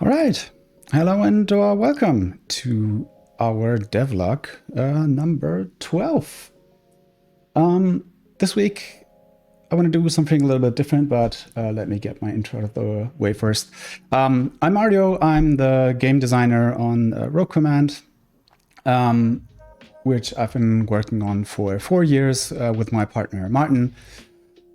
All right. Hello and welcome to our devlog number 12. This week I want to do something a little bit different, but let me get my intro out of the way first. I'm Mario. I'm the game designer on Rogue Command, which I've been working on for 4 years with my partner Martin,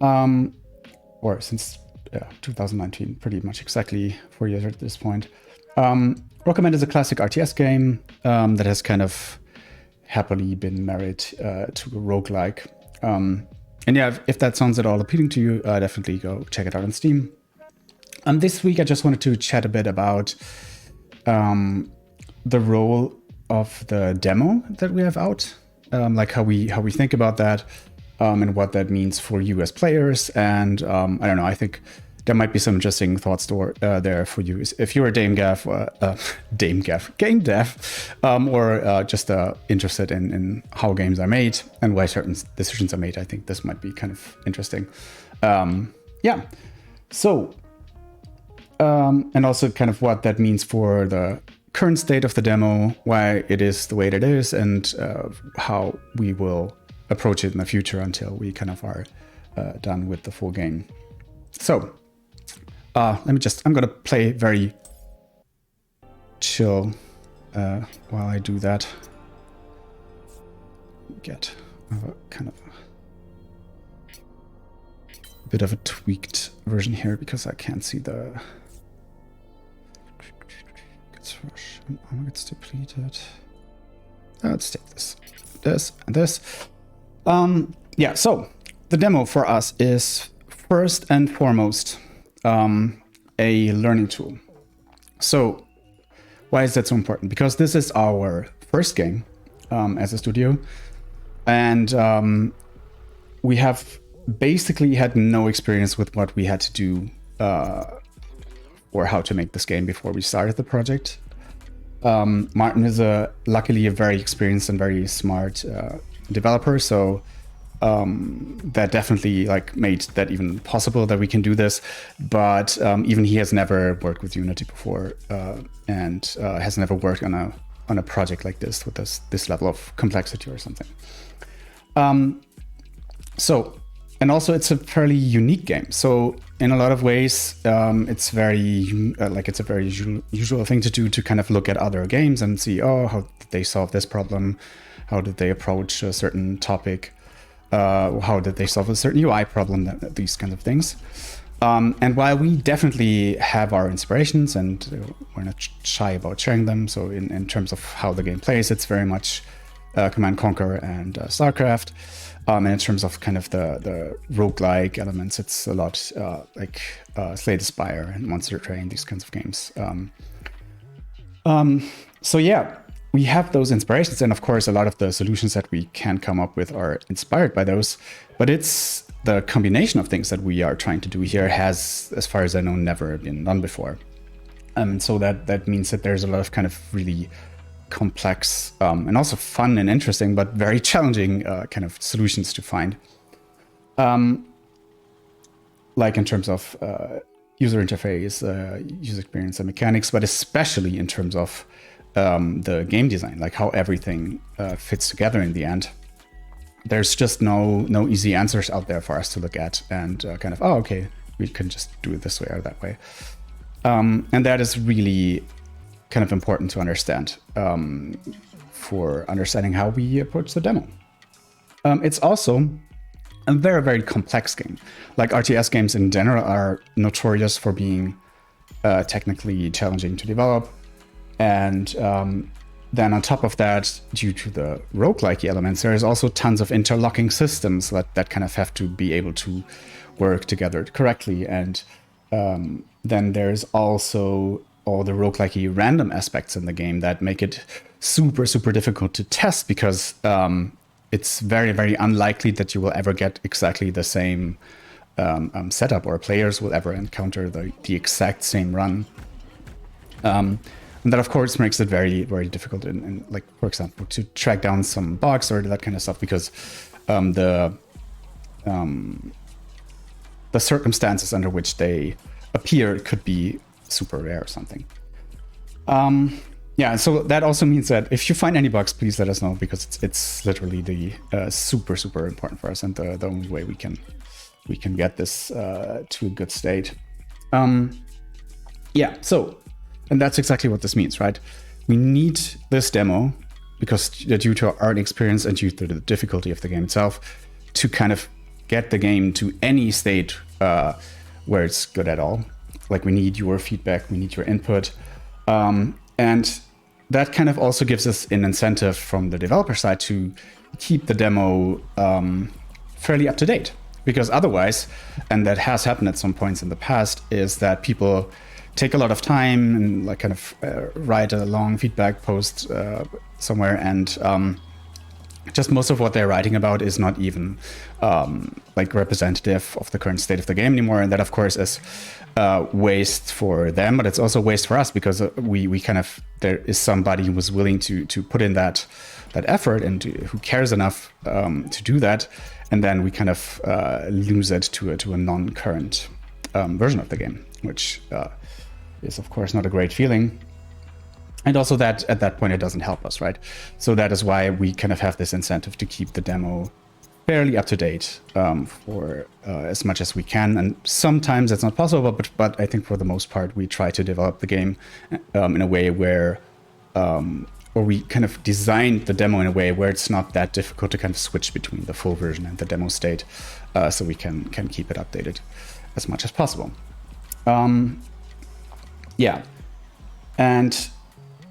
or since 2019, pretty much exactly 4 years at this point. Roguelike is a classic RTS game that has kind of happily been married to a roguelike. And yeah, if that sounds at all appealing to you, definitely go check it out on Steam. This week I just wanted to chat a bit about the role of the demo that we have out, like how we think about that, and what that means for you as players. And I don't know, I think there might be some interesting thoughts there for you if you're a game dev, or just interested in how games are made and why certain decisions are made. I think this might be kind of interesting. Yeah. So, and also kind of what that means for the current state of the demo, why it is the way it is, and how we will approach it in the future until we kind of are done with the full game. So I'm gonna play very chill while I do that. Get a kind of a bit of a tweaked version here because I can't see the rush. Armor gets depleted. Let's take this and this. Yeah, so the demo for us is first and foremost a learning tool. So why is that so important? Because this is our first game as a studio, and we have basically had no experience with what we had to do or how to make this game before we started the project. Martin is luckily a very experienced and very smart developer, so that definitely like made that even possible that we can do this. But even he has never worked with Unity before, and has never worked on a project like this with this level of complexity or something. So, and also it's a fairly unique game. So in a lot of ways, it's very it's a very usual thing to do, to kind of look at other games and see, oh, how did they solve this problem? How did they approach a certain topic? How did they solve a certain UI problem? These kinds of things. And while we definitely have our inspirations and we're not shy about sharing them, so in terms of how the game plays, it's very much Command Conquer and StarCraft. And in terms of kind of the roguelike elements, it's a lot like Slay the Spire and Monster Train, these kinds of games. So yeah, we have those inspirations, and of course a lot of the solutions that we can come up with are inspired by those, but it's the combination of things that we are trying to do here has, as far as I know, never been done before. So that means that there's a lot of kind of really complex and also fun and interesting, but very challenging kind of solutions to find. Like in terms of user interface, user experience and mechanics, but especially in terms of the game design, like how everything fits together in the end. There's just no easy answers out there for us to look at and kind of, oh, okay, we can just do it this way or that way. And that is really kind of important to understand for understanding how we approach the demo. It's also a very, very complex game. Like RTS games in general are notorious for being technically challenging to develop. And then on top of that, due to the roguelike elements, there is also tons of interlocking systems that kind of have to be able to work together correctly. And then there's also all the roguelike random aspects in the game that make it super, super difficult to test, because it's very, very unlikely that you will ever get exactly the same setup, or players will ever encounter the exact same run. And that, of course, makes it very, very difficult in like, for example, to track down some bugs or that kind of stuff, because the circumstances under which they appear could be super rare or something. Yeah, so that also means that if you find any bugs, please let us know, because it's literally the super important for us, and the only way we can get this to a good state. Yeah, so, and that's exactly what this means, right? We need this demo because due to our inexperience and due to the difficulty of the game itself, to kind of get the game to any state where it's good at all. Like, we need your feedback, we need your input, and that kind of also gives us an incentive from the developer side to keep the demo fairly up to date. Because otherwise, and that has happened at some points in the past, is that people take a lot of time and like kind of write a long feedback post somewhere, and just most of what they're writing about is not even like representative of the current state of the game anymore. And that, of course, is waste for them, but it's also waste for us, because we kind of, there is somebody who was willing to put in that effort and who cares enough to do that, and then we kind of lose it to a non-current version of the game, which is of course not a great feeling. And also that at that point it doesn't help us, right? So that is why we kind of have this incentive to keep the demo fairly up to date for as much as we can. And sometimes it's not possible, but I think for the most part we try to develop the game in a way where we kind of designed the demo in a way where it's not that difficult to kind of switch between the full version and the demo state, so we can keep it updated as much as possible. Yeah, and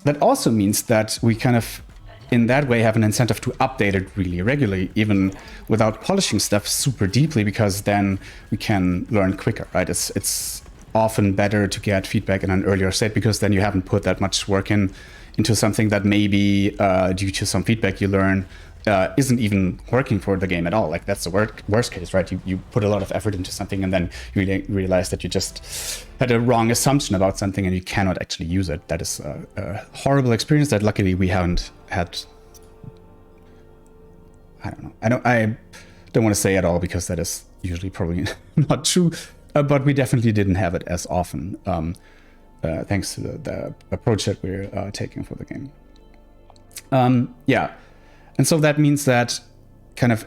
that also means that we kind of, in that way, have an incentive to update it really regularly, even without polishing stuff super deeply, because then we can learn quicker, right? It's often better to get feedback in an earlier state, because then you haven't put that much work into something that maybe due to some feedback you learn isn't even working for the game at all. Like, that's the worst case, right? You put a lot of effort into something and then you realize that you just had a wrong assumption about something and you cannot actually use it. That is a horrible experience that luckily we haven't had. I don't know. I don't want to say at all, because that is usually probably not true. But we definitely didn't have it as often, thanks to the approach that we're taking for the game. Yeah. And so that means that kind of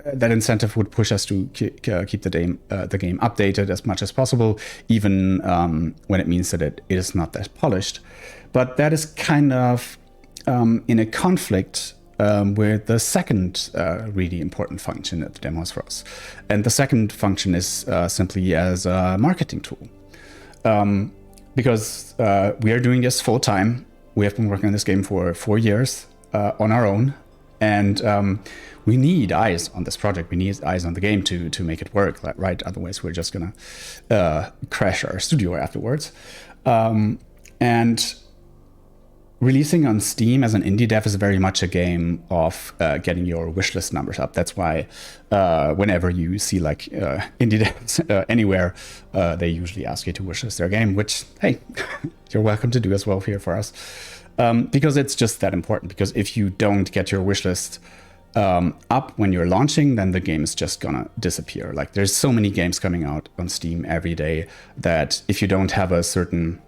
that incentive would push us to keep the game updated as much as possible, even when it means that it is not that polished. But that is kind of in a conflict with the second really important function that the demo has for us. And the second function is simply as a marketing tool. Because we are doing this full time. We have been working on this game for 4 years on our own. And we need eyes on this project. We need eyes on the game to make it work, right? Otherwise, we're just going to crash our studio afterwards. And releasing on Steam as an indie dev is very much a game of getting your wishlist numbers up. That's why whenever you see like indie devs anywhere, they usually ask you to wishlist their game, which, hey, you're welcome to do as well here for us. Because it's just that important. Because if you don't get your wishlist up when you're launching, then the game is just gonna disappear. Like, there's so many games coming out on Steam every day that if you don't have a certain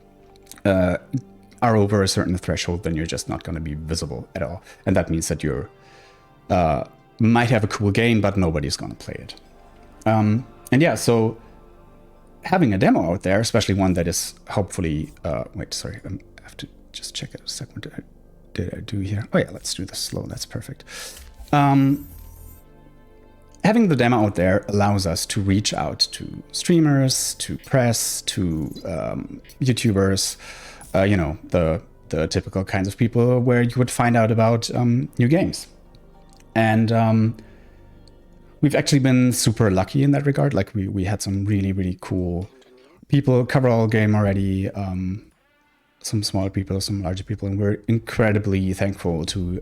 are over a certain threshold, then you're just not gonna be visible at all. And that means that you're might have a cool game, but nobody's gonna play it. And yeah, so having a demo out there, especially one that is hopefully wait, sorry, I have to just check it a second. What did I do here? Oh yeah, let's do this slow. That's perfect. Having the demo out there allows us to reach out to streamers, to press, to YouTubers, you know, the typical kinds of people where you would find out about new games. And we've actually been super lucky in that regard. Like, we had some really, really cool people cover our game already. Some smaller people, some larger people, and we're incredibly thankful to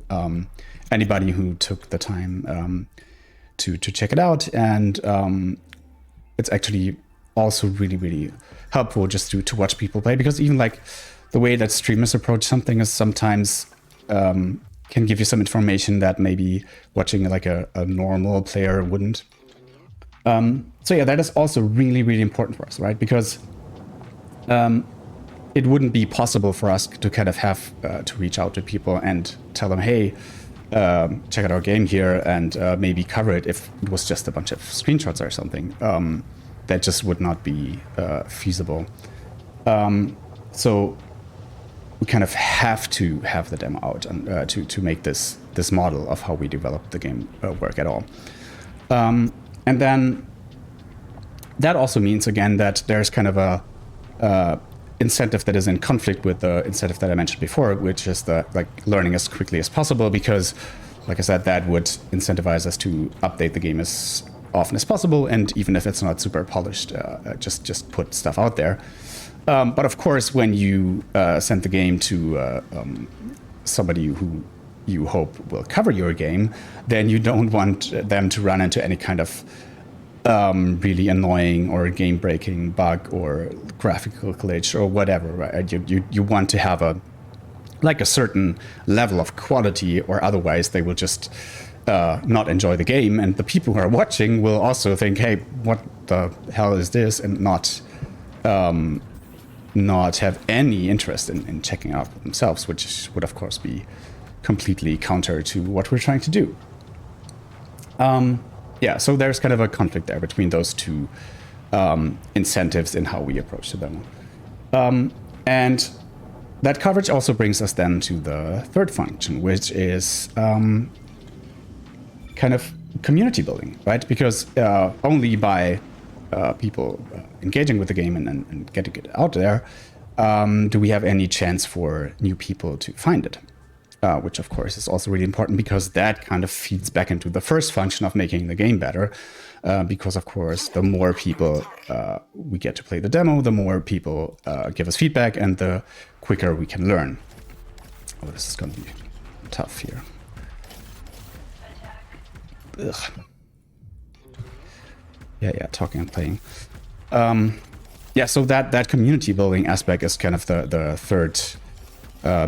anybody who took the time to check it out. And it's actually also really, really helpful just to watch people play, because even like the way that streamers approach something is sometimes can give you some information that maybe watching like a normal player wouldn't. So yeah, that is also really, really important for us, right? Because it wouldn't be possible for us to kind of have to reach out to people and tell them, hey, check out our game here, and maybe cover it if it was just a bunch of screenshots or something. That just would not be feasible. So we kind of have to have the demo out and, to make this model of how we develop the game work at all. And then that also means, again, that there's kind of a incentive that is in conflict with the incentive that I mentioned before, which is the learning as quickly as possible, because, like I said, that would incentivize us to update the game as often as possible, and even if it's not super polished, just put stuff out there. But of course, when you send the game to somebody who you hope will cover your game, then you don't want them to run into any kind of really annoying or game-breaking bug or graphical glitch or whatever, right? You want to have a certain level of quality, or otherwise they will just not enjoy the game, and the people who are watching will also think, hey, what the hell is this, and not have any interest in checking out for themselves, which would of course be completely counter to what we're trying to do. Yeah, so there's kind of a conflict there between those two incentives in how we approach the demo. And that coverage also brings us then to the third function, which is kind of community building, right? Because only by people engaging with the game and getting it out there do we have any chance for new people to find it. Which of course is also really important, because that kind of feeds back into the first function of making the game better. Because of course, the more people we get to play the demo, the more people give us feedback, and the quicker we can learn. Oh, this is going to be tough here. Ugh. Yeah, talking and playing. Yeah, so that community building aspect is kind of the third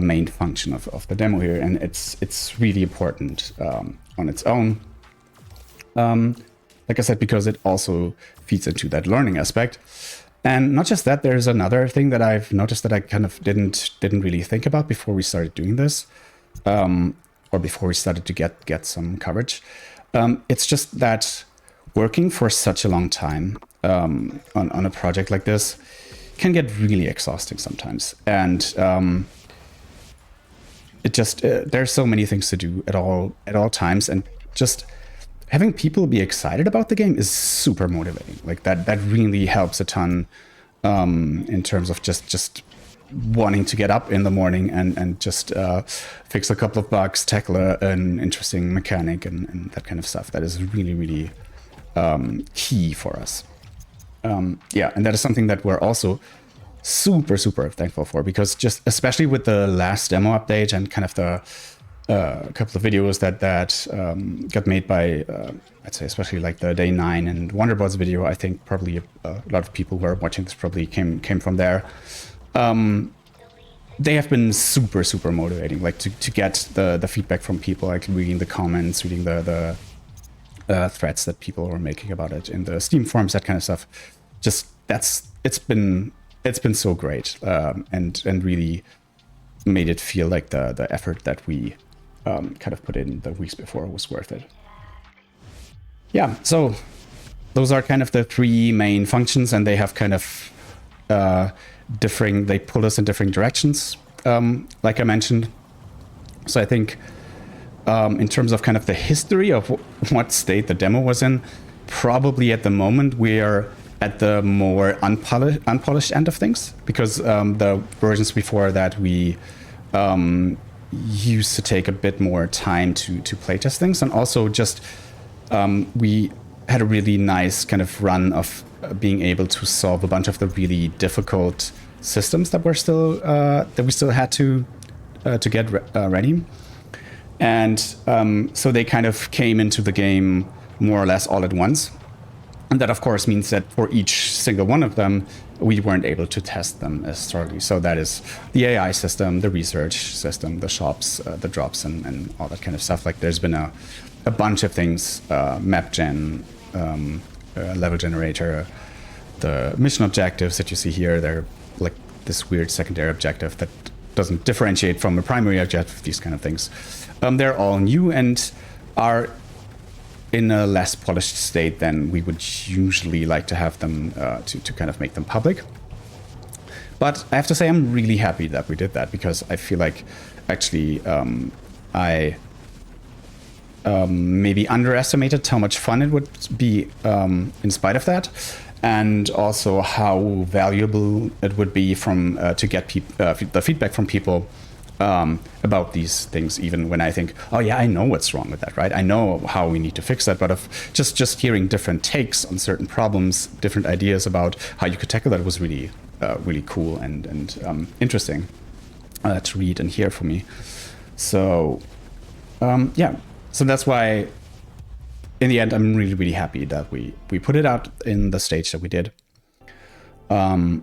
main function of the demo here, and it's really important on its own. Like I said, because it also feeds into that learning aspect. And not just that, there's another thing that I've noticed that I kind of didn't really think about before we started doing this, or before we started to get some coverage. It's just that working for such a long time on a project like this can get really exhausting sometimes, and it just there's so many things to do at all times, and just having people be excited about the game is super motivating. Like that really helps a ton in terms of just wanting to get up in the morning and just fix a couple of bugs, tackle an interesting mechanic, and that kind of stuff. That is really, really key for us. Yeah, and that is something that we're also super thankful for, because just especially with the last demo update and kind of the couple of videos that got made by I'd say especially like the Day 9 and Wonderbots video. I think probably a lot of people who are watching this probably came from there. They have been super motivating, like to get the feedback from people, like reading the comments, reading the threads that people were making about it in the Steam forums, that kind of stuff. Just it's been so great, and really made it feel like the effort that we kind of put in the weeks before was worth it. Yeah, so those are kind of the three main functions, and they have kind of they pull us in different directions, like I mentioned. So I think in terms of kind of the history of what state the demo was in, probably at the moment we're at the more unpolished end of things, because the versions before that we used to take a bit more time to playtest things, and also just we had a really nice kind of run of being able to solve a bunch of the really difficult systems that we still had to get ready. And so they kind of came into the game more or less all at once. And that, of course, means that for each single one of them, we weren't able to test them as thoroughly. So that is the AI system, the research system, the shops, the drops, and all that kind of stuff. Like there's been a bunch of things, map gen, level generator, the mission objectives that you see here. They're like this weird secondary objective that doesn't differentiate from a primary objective, these kind of things. They're all new and are in a less polished state than we would usually like to have them to kind of make them public. But I have to say I'm really happy that we did that, because I feel like actually I maybe underestimated how much fun it would be in spite of that, and also how valuable it would be from to get the feedback from people about these things, even when I think, oh yeah, I know what's wrong with that, right? I know how we need to fix that. But of just hearing different takes on certain problems, different ideas about how you could tackle that was really really cool and interesting to read and hear for me. So yeah, so that's why in the end I'm really happy that we put it out in the stage that we did. And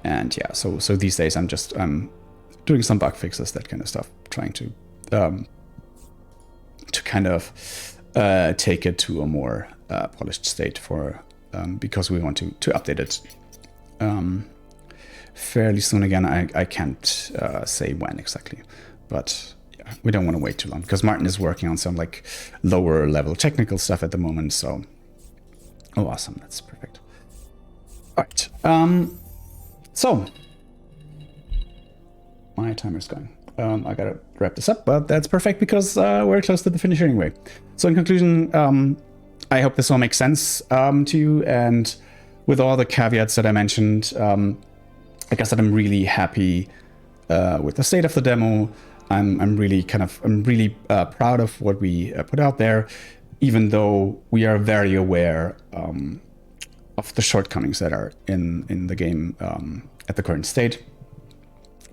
yeah, so these days I'm doing some bug fixes, that kind of stuff, trying to kind of take it to a more polished state for because we want to update it fairly soon again. I can't say when exactly, but yeah, we don't want to wait too long, because Martin is working on some like lower level technical stuff at the moment. So, oh, awesome, that's perfect. All right, so my timer's going. I gotta wrap this up, but that's perfect because we're close to the finish anyway. So in conclusion, I hope this all makes sense to you, and with all the caveats that I mentioned, like I said, I'm really happy with the state of the demo. I'm really proud of what we put out there, even though we are very aware of the shortcomings that are in the game at the current state.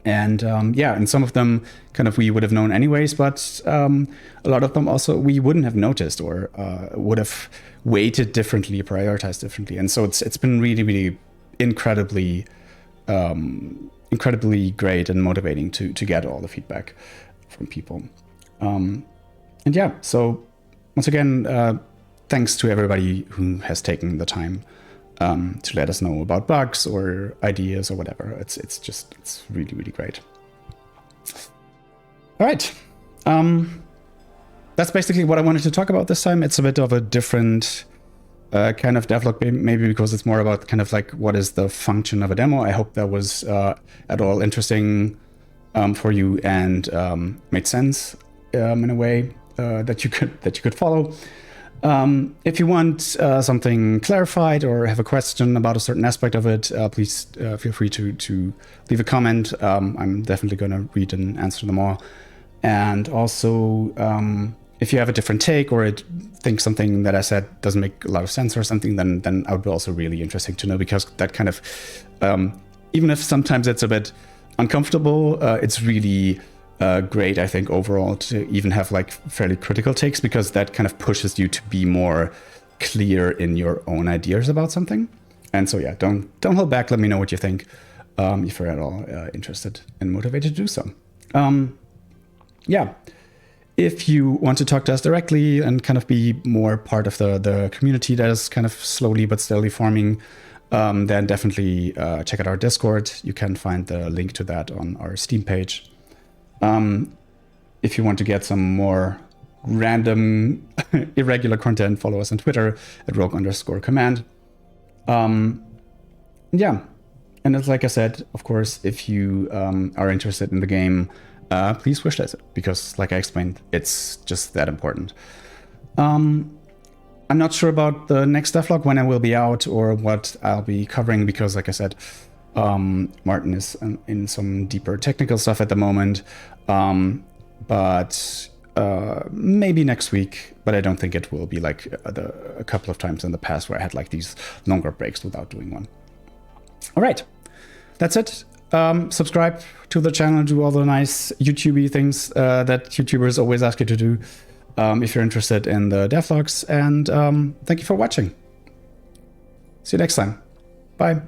And yeah, and some of them kind of we would have known anyways, but a lot of them also we wouldn't have noticed, or would have weighted differently, prioritized differently. And so it's been really incredibly great and motivating to get all the feedback from people. And yeah, so once again, thanks to everybody who has taken the time to let us know about bugs or ideas or whatever. It's really great. All right. That's basically what I wanted to talk about this time. It's a bit of a different kind of devlog, maybe because it's more about kind of like what is the function of a demo. I hope that was at all interesting for you and made sense in a way that you could follow. If you want something clarified or have a question about a certain aspect of it, please feel free to leave a comment. I'm definitely going to read and answer them all. And also, if you have a different take or think something that I said doesn't make a lot of sense or something, then I would be also really interesting to know, because that kind of, even if sometimes it's a bit uncomfortable, it's really great, I think, overall, to even have like fairly critical takes, because that kind of pushes you to be more clear in your own ideas about something. And so yeah, don't hold back. Let me know what you think, if you're at all interested and motivated to do so. Yeah, if you want to talk to us directly and kind of be more part of the community that is kind of slowly but steadily forming, then definitely check out our Discord. You can find the link to that on our Steam page. If you want to get some more random, irregular content, follow us on Twitter at rogue_command. Yeah, and it's like I said, of course, if you are interested in the game, please wishlist it, because like I explained, it's just that important. I'm not sure about the next devlog, when I will be out or what I'll be covering, because like I said, Martin is in some deeper technical stuff at the moment, but maybe next week. But I don't think it will be like a couple of times in the past where I had like these longer breaks without doing one. All right, that's it. Subscribe to the channel, do all the nice YouTube-y things that YouTubers always ask you to do if you're interested in the devlogs. And thank you for watching. See you next time. Bye.